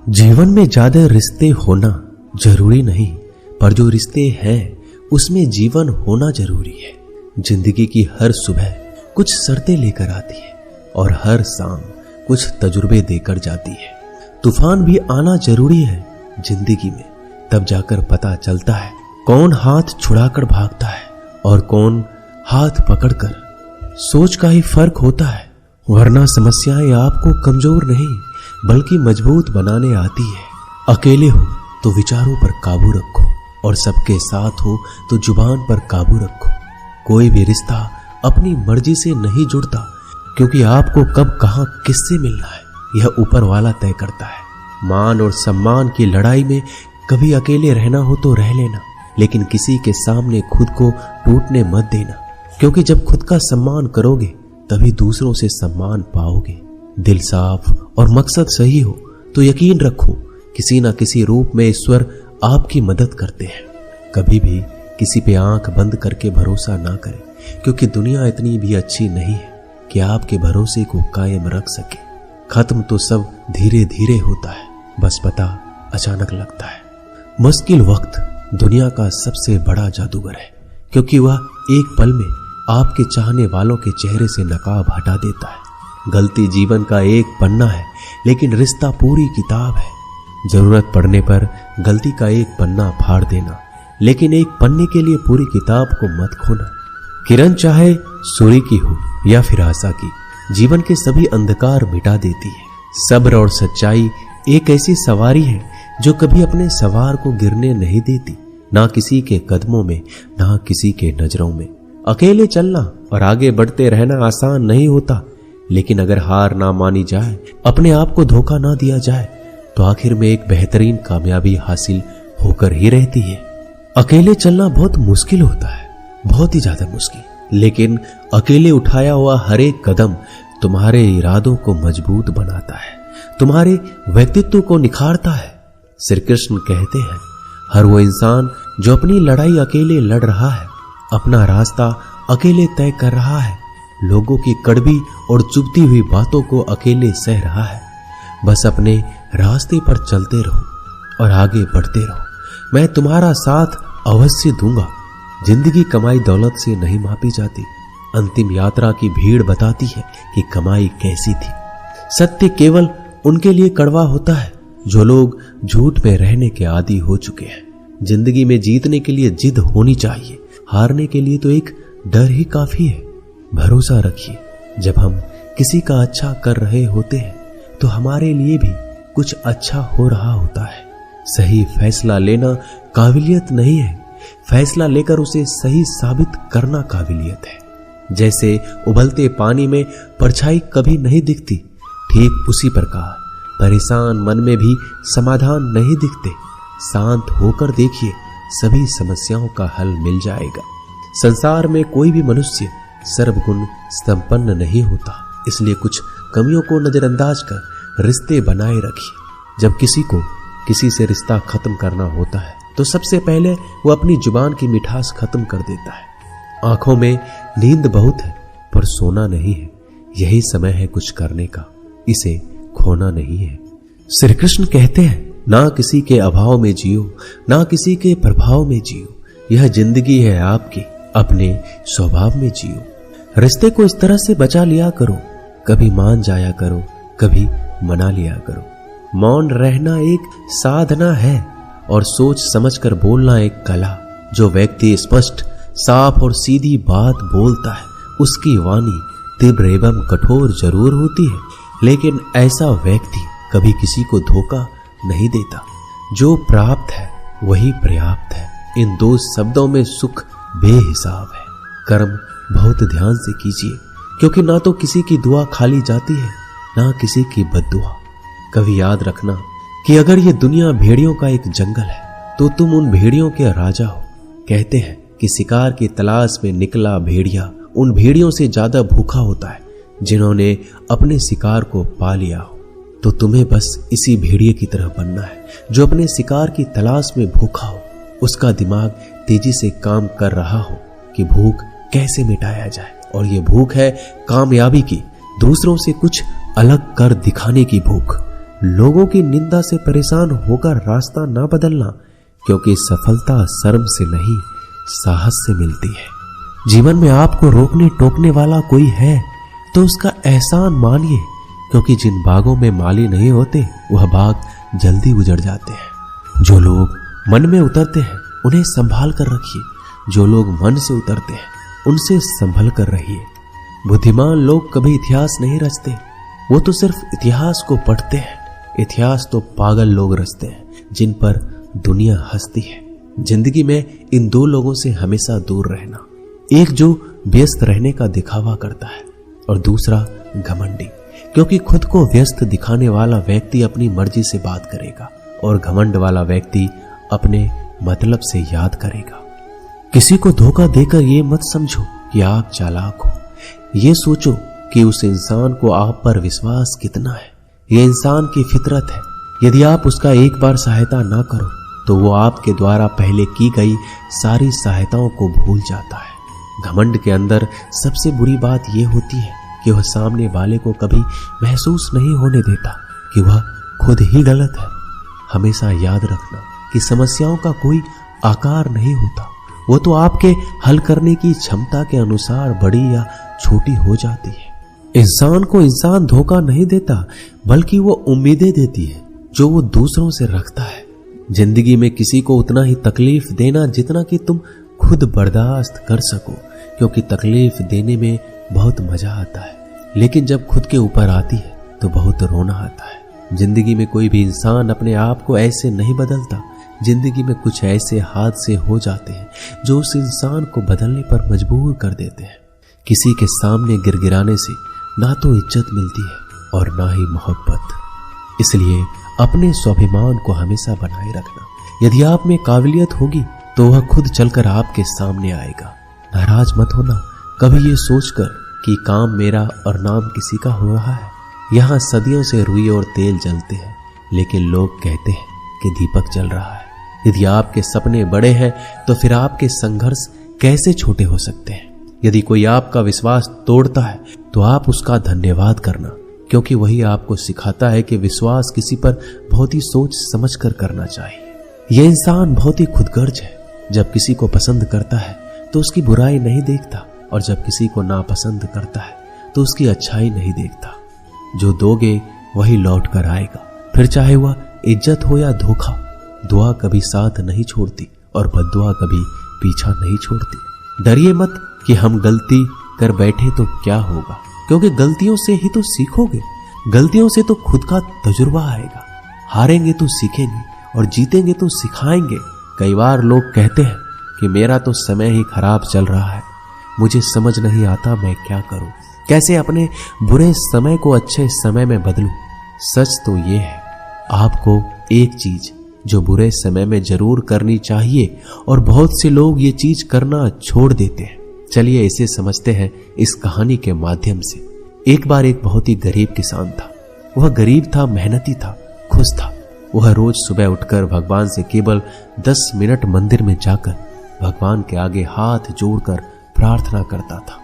जीवन में ज्यादा रिश्ते होना जरूरी नहीं, पर जो रिश्ते हैं उसमें जीवन होना जरूरी है। जिंदगी की हर सुबह कुछ शर्तें लेकर आती है और हर शाम कुछ तजुर्बे देकर जाती है। तूफान भी आना जरूरी है जिंदगी में, तब जाकर पता चलता है कौन हाथ छुड़ाकर भागता है और कौन हाथ पकड़कर। सोच का ही फर्क होता है, वरना समस्याएं आपको कमजोर नहीं बल्कि मजबूत बनाने आती है। अकेले हो तो विचारों पर काबू रखो और सबके साथ हो तो जुबान पर काबू रखो। कोई भी रिश्ता अपनी मर्जी से नहीं जुड़ता, क्योंकि आपको कब कहां किससे मिलना है यह ऊपर वाला तय करता है। मान और सम्मान की लड़ाई में कभी अकेले रहना हो तो रह लेना, लेकिन किसी के सामने खुद को टूटने मत देना, क्योंकि जब खुद का सम्मान करोगे तभी दूसरों से सम्मान पाओगे। दिल साफ और मकसद सही हो तो यकीन रखो किसी न किसी रूप में ईश्वर आपकी मदद करते हैं। कभी भी किसी पे आंख बंद करके भरोसा ना करें, क्योंकि दुनिया इतनी भी अच्छी नहीं है कि आपके भरोसे को कायम रख सके। खत्म तो सब धीरे धीरे होता है, बस पता अचानक लगता है। मुश्किल वक्त दुनिया का सबसे बड़ा जादूगर है, क्योंकि वह एक पल में आपके चाहने वालों के चेहरे से नकाब हटा देता है। गलती जीवन का एक पन्ना है, लेकिन रिश्ता पूरी किताब है। जरूरत पड़ने पर गलती का एक पन्ना फाड़ देना, लेकिन एक पन्ने के लिए पूरी किताब को मत खोना। किरण चाहे सूर्य की हो या फिर आशा की, जीवन के सभी अंधकार मिटा देती है। सब्र और सच्चाई एक ऐसी सवारी है जो कभी अपने सवार को गिरने नहीं देती, ना किसी के कदमों में ना किसी के नजरों में। अकेले चलना और आगे बढ़ते रहना आसान नहीं होता, लेकिन अगर हार ना मानी जाए, अपने आप को धोखा ना दिया जाए, तो आखिर में एक बेहतरीन कामयाबी हासिल होकर ही रहती है। अकेले चलना बहुत मुश्किल होता है, बहुत ही ज्यादा मुश्किल, लेकिन अकेले उठाया हुआ हर एक कदम तुम्हारे इरादों को मजबूत बनाता है, तुम्हारे व्यक्तित्व को निखारता है। श्री कृष्ण कहते हैं, हर वो इंसान जो अपनी लड़ाई अकेले लड़ रहा है, अपना रास्ता अकेले तय कर रहा है, लोगों की कड़वी और चुभती हुई बातों को अकेले सह रहा है। बस अपने रास्ते पर चलते रहो और आगे बढ़ते रहो। मैं तुम्हारा साथ अवश्य दूंगा। जिंदगी कमाई दौलत से नहीं मापी जाती, अंतिम यात्रा की भीड़ बताती है कि कमाई कैसी थी। सत्य केवल उनके लिए कड़वा होता है जो लोग झूठ में रहने के आदी हो चुके हैं। जिंदगी में जीतने के लिए जिद होनी चाहिए, हारने के लिए तो एक डर ही काफी है। भरोसा रखिए, जब हम किसी का अच्छा कर रहे होते हैं तो हमारे लिए भी कुछ अच्छा हो रहा होता है। सही फैसला लेना काबिलियत नहीं है, फैसला लेकर उसे सही साबित करना काबिलियत है। जैसे उबलते पानी में परछाई कभी नहीं दिखती, ठीक उसी प्रकार परेशान मन में भी समाधान नहीं दिखते। शांत होकर देखिए, सभी समस्याओं का हल मिल जाएगा। संसार में कोई भी मनुष्य सर्वगुण संपन्न नहीं होता, इसलिए कुछ कमियों को नजरअंदाज कर रिश्ते बनाए रखिए। जब किसी को किसी से रिश्ता खत्म करना होता है तो सबसे पहले वो अपनी जुबान की मिठास खत्म कर देता है। आंखों में नींद बहुत है पर सोना नहीं है, यही समय है कुछ करने का, इसे खोना नहीं है। श्री कृष्ण कहते हैं, ना किसी के अभाव में जियो, ना किसी के प्रभाव में जियो। यह जिंदगी है आपकी, अपने स्वभाव में जियो। रिश्ते को इस तरह से बचा लिया करो, कभी मान जाया करो, कभी मना लिया करो। मौन रहना एक साधना है और सोच समझकर बोलना एक कला। जो व्यक्ति स्पष्ट, साफ और सीधी बात बोलता है, उसकी वाणी तीव्र एवं कठोर जरूर होती है, लेकिन ऐसा व्यक्ति कभी किसी को धोखा नहीं देता। जो प्राप्त है वही पर्याप्त है। इन दो शब्दों में सुख बेहिसाब है। कर्म बहुत ध्यान से कीजिए, क्योंकि ना तो किसी की दुआ खाली जाती है, ना किसी की बद्दुआ। कभी याद रखना कि अगर ये दुनिया भेड़ियों का एक जंगल है तो तुम उन भेड़ियों के राजा हो। कहते हैं कि शिकार की तलाश में निकला भेड़िया उन भेड़ियों से ज्यादा भूखा होता है जिन्होंने अपने शिकार को पा लिया हो। तो तुम्हें बस इसी भेड़िए की तरह बनना है जो अपने शिकार की तलाश में भूखा हो। उसका दिमाग तेजी से काम कर रहा हो कि भूख कैसे मिटाया जाए, और ये भूख है कामयाबी की, दूसरों से कुछ अलग कर दिखाने की भूख। लोगों की निंदा से परेशान होकर रास्ता ना बदलना, क्योंकि सफलता शर्म से नहीं साहस से मिलती है। जीवन में आपको रोकने टोकने वाला कोई है तो उसका एहसान मानिए, क्योंकि जिन बागों में माली नहीं होते वह बाग जल्दी उजड़ जाते हैं। जो लोग मन में उतरते हैं उन्हें संभाल कर रखिए, जो लोग मन से उतरते हैं उनसे संभल कर रहिए। बुद्धिमान लोग कभी इतिहास नहीं रचते, वो तो सिर्फ इतिहास को पढ़ते हैं। इतिहास तो पागल लोग रचते हैं जिन पर दुनिया हंसती है। जिंदगी में इन दो लोगों से हमेशा दूर रहना, एक जो व्यस्त रहने का दिखावा करता है और दूसरा घमंडी, क्योंकि खुद को व्यस्त दिखाने वाला व्यक्ति अपनी मर्जी से बात करेगा और घमंड वाला व्यक्ति अपने मतलब से याद करेगा। किसी को धोखा देकर ये मत समझो कि आप चालाक हो, ये सोचो कि उस इंसान को आप पर विश्वास कितना है। ये इंसान की फितरत है, यदि आप उसका एक बार सहायता ना करो तो वो आपके द्वारा पहले की गई सारी सहायताओं को भूल जाता है। घमंड के अंदर सबसे बुरी बात यह होती है कि वह सामने वाले को कभी महसूस नहीं होने देता कि वह खुद ही गलत है। हमेशा याद रखना कि समस्याओं का कोई आकार नहीं होता, वो तो आपके हल करने की क्षमता के अनुसार बड़ी या छोटी हो जाती है। इंसान को इंसान धोखा नहीं देता, बल्कि वो उम्मीदें देती है जो वो दूसरों से रखता है। जिंदगी में किसी को उतना ही तकलीफ देना जितना कि तुम खुद बर्दाश्त कर सको, क्योंकि तकलीफ देने में बहुत मजा आता है, लेकिन जब खुद के ऊपर आती है तो बहुत रोना आता है। जिंदगी में कोई भी इंसान अपने आप को ऐसे नहीं बदलता। जिंदगी में कुछ ऐसे हादसे हो जाते हैं जो उस इंसान को बदलने पर मजबूर कर देते हैं। किसी के सामने गिड़गिड़ाने से ना तो इज्जत मिलती है और ना ही मोहब्बत। इसलिए अपने स्वाभिमान को हमेशा बनाए रखना। यदि आप में काबिलियत होगी तो वह खुद चलकर आपके सामने आएगा। नाराज मत होना कभी ये सोचकर कि काम मेरा और नाम किसी का हो रहा है। यहाँ सदियों से रुई और तेल जलते हैं, लेकिन लोग कहते हैं कि दीपक जल रहा है। यदि आपके सपने बड़े हैं तो फिर आपके संघर्ष कैसे छोटे हो सकते हैं। यदि कोई आपका विश्वास तोड़ता है तो आप उसका धन्यवाद करना, क्योंकि वही आपको सिखाता है कि विश्वास किसी पर बहुत ही सोच समझ कर करना चाहिए। यह इंसान बहुत ही खुदगर्ज है। जब किसी को पसंद करता है तो उसकी बुराई नहीं देखता, और जब किसी को नापसंद करता है तो उसकी अच्छाई नहीं देखता। जो दोगे वही लौट कर आएगा, फिर चाहे वह इज्जत हो या धोखा। दुआ कभी साथ नहीं छोड़ती और बद्दुआ कभी पीछा नहीं छोड़ती। डरिए मत कि हम गलती कर बैठे तो क्या होगा, क्योंकि गलतियों से ही तो सीखोगे। गलतियों से तो खुद का तजुर्बा आएगा। हारेंगे तो सीखेंगे और जीतेंगे तो सिखाएंगे। कई बार लोग कहते हैं कि मेरा तो समय ही खराब चल रहा है, मुझे समझ नहीं आता मैं क्या करूं, कैसे अपने बुरे समय को अच्छे समय में बदलूं। सच तो ये है, आपको एक चीज जो बुरे समय में जरूर करनी चाहिए और बहुत से लोग ये चीज करना छोड़ देते हैं। चलिए इसे समझते हैं इस कहानी के माध्यम से। एक बार एक बहुत ही गरीब किसान था। वह गरीब था, मेहनती था, खुश था। वह रोज सुबह उठकर भगवान से केवल 10 मिनट मंदिर में जाकर भगवान के आगे हाथ जोड़कर प्रार्थना करता था।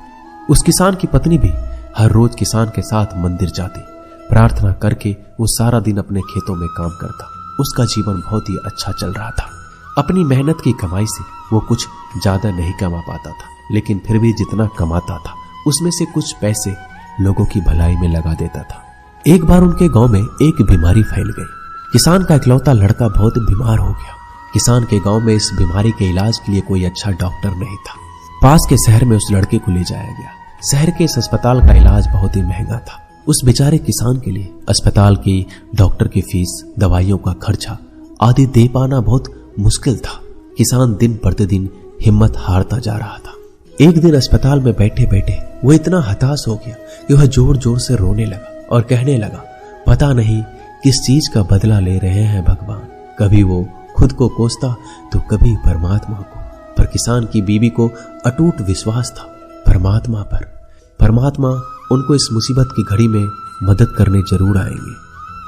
उस किसान की पत्नी भी हर रोज किसान के साथ मंदिर जाती। प्रार्थना करके वो सारा दिन अपने खेतों में काम करता। उसका जीवन बहुत ही अच्छा चल रहा था। अपनी मेहनत की कमाई से वो कुछ ज्यादा नहीं कमा पाता था, लेकिन फिर भी जितना कमाता था उसमें से कुछ पैसे लोगों की भलाई में लगा देता था। एक बार उनके गांव में एक बीमारी फैल गई। किसान का इकलौता लड़का बहुत बीमार हो गया। किसान के गांव में इस बीमारी के इलाज के लिए कोई अच्छा डॉक्टर नहीं था। पास के शहर में उस लड़के को ले जाया गया। शहर के इस अस्पताल का इलाज बहुत ही महंगा था। उस बेचारे किसान के लिए अस्पताल की, डॉक्टर की फीस, दवाइयों का खर्चा आदि दे पाना बहुत मुश्किल था। किसान दिन प्रतिदिन हिम्मत हारता जा रहा था। एक दिन अस्पताल में बैठे बैठे वो इतना हताश हो गया कि वह जोर जोर से रोने लगा और कहने लगा, पता नहीं किस चीज का बदला ले रहे हैं भगवान। कभी वो खुद को कोसता तो कभी परमात्मा को। पर किसान की बीवी को अटूट विश्वास था परमात्मा पर। परमात्मा उनको इस मुसीबत की घड़ी में मदद करने जरूर आएंगे।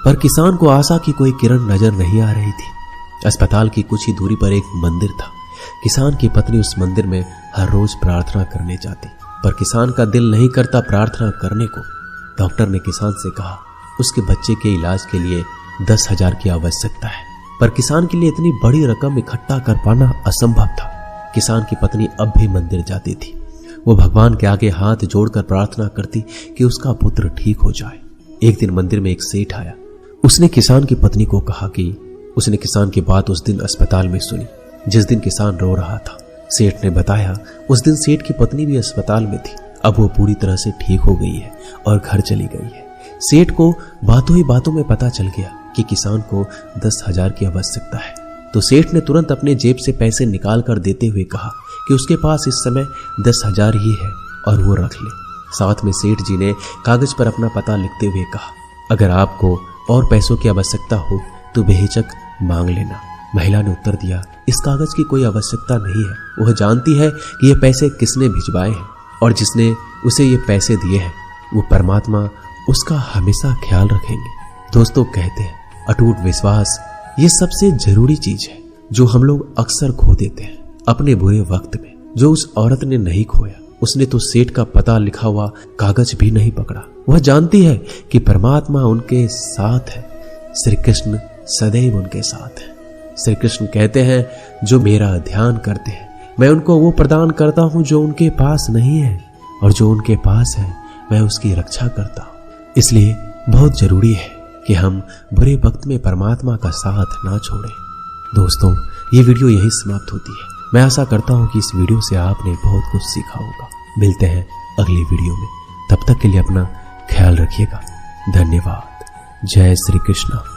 पर किसान को आशा की कोई किरण नजर नहीं आ रही थी। अस्पताल की कुछ ही दूरी पर एक मंदिर था। किसान की पत्नी उस मंदिर में हर रोज प्रार्थना करने जाती, पर किसान का दिल नहीं करता प्रार्थना करने को। डॉक्टर ने किसान से कहा उसके बच्चे के इलाज के लिए 10,000 की आवश्यकता है, पर किसान के लिए इतनी बड़ी रकम इकट्ठा कर पाना असंभव था। किसान की पत्नी अब भी मंदिर जाती थी। वो भगवान के आगे हाथ जोड़कर प्रार्थना करती कि उसका पुत्र ठीक हो जाए। एक दिन मंदिर में एक सेठ आया। उसने किसान की पत्नी को कहा कि उसने किसान की बात उस दिन अस्पताल में सुनी, जिस दिन किसान रो रहा था। सेठ ने बताया उस दिन सेठ की पत्नी भी अस्पताल में थी। अब वो पूरी तरह से ठीक हो गई है और घर चली गई है। सेठ को बातों ही बातों में पता चल गया कि किसान को 10,000 की आवश्यकता है। तो सेठ ने तुरंत अपने जेब से पैसे निकाल कर देते हुए कहा कि उसके पास इस समय 10,000 ही है और वो रख ले। साथ में सेठ जी ने कागज पर अपना पता लिखते हुए कहा, अगर आपको और पैसों की आवश्यकता हो तो बेहिचक मांग लेना। महिला ने उत्तर दिया, इस कागज की कोई आवश्यकता नहीं है। वह जानती है कि ये पैसे किसने भिजवाए हैं और जिसने उसे ये पैसे दिए हैं वो परमात्मा उसका हमेशा ख्याल रखेंगे। दोस्तों, कहते हैं अटूट विश्वास ये सबसे जरूरी चीज है जो हम लोग अक्सर खो देते हैं अपने बुरे वक्त में। जो उस औरत ने नहीं खोया, उसने तो सेठ का पता लिखा हुआ कागज भी नहीं पकड़ा। वह जानती है कि परमात्मा उनके साथ है, श्री कृष्ण सदैव उनके साथ है। श्री कृष्ण कहते हैं, जो मेरा ध्यान करते हैं मैं उनको वो प्रदान करता हूं जो उनके पास नहीं है, और जो उनके पास है मैं उसकी रक्षा करता हूं। इसलिए बहुत जरूरी है कि हम बुरे वक्त में परमात्मा का साथ ना छोड़ें। दोस्तों, ये वीडियो यहीं समाप्त होती है। मैं आशा करता हूं कि इस वीडियो से आपने बहुत कुछ सीखा होगा। मिलते हैं अगली वीडियो में, तब तक के लिए अपना ख्याल रखिएगा। धन्यवाद। जय श्री कृष्ण।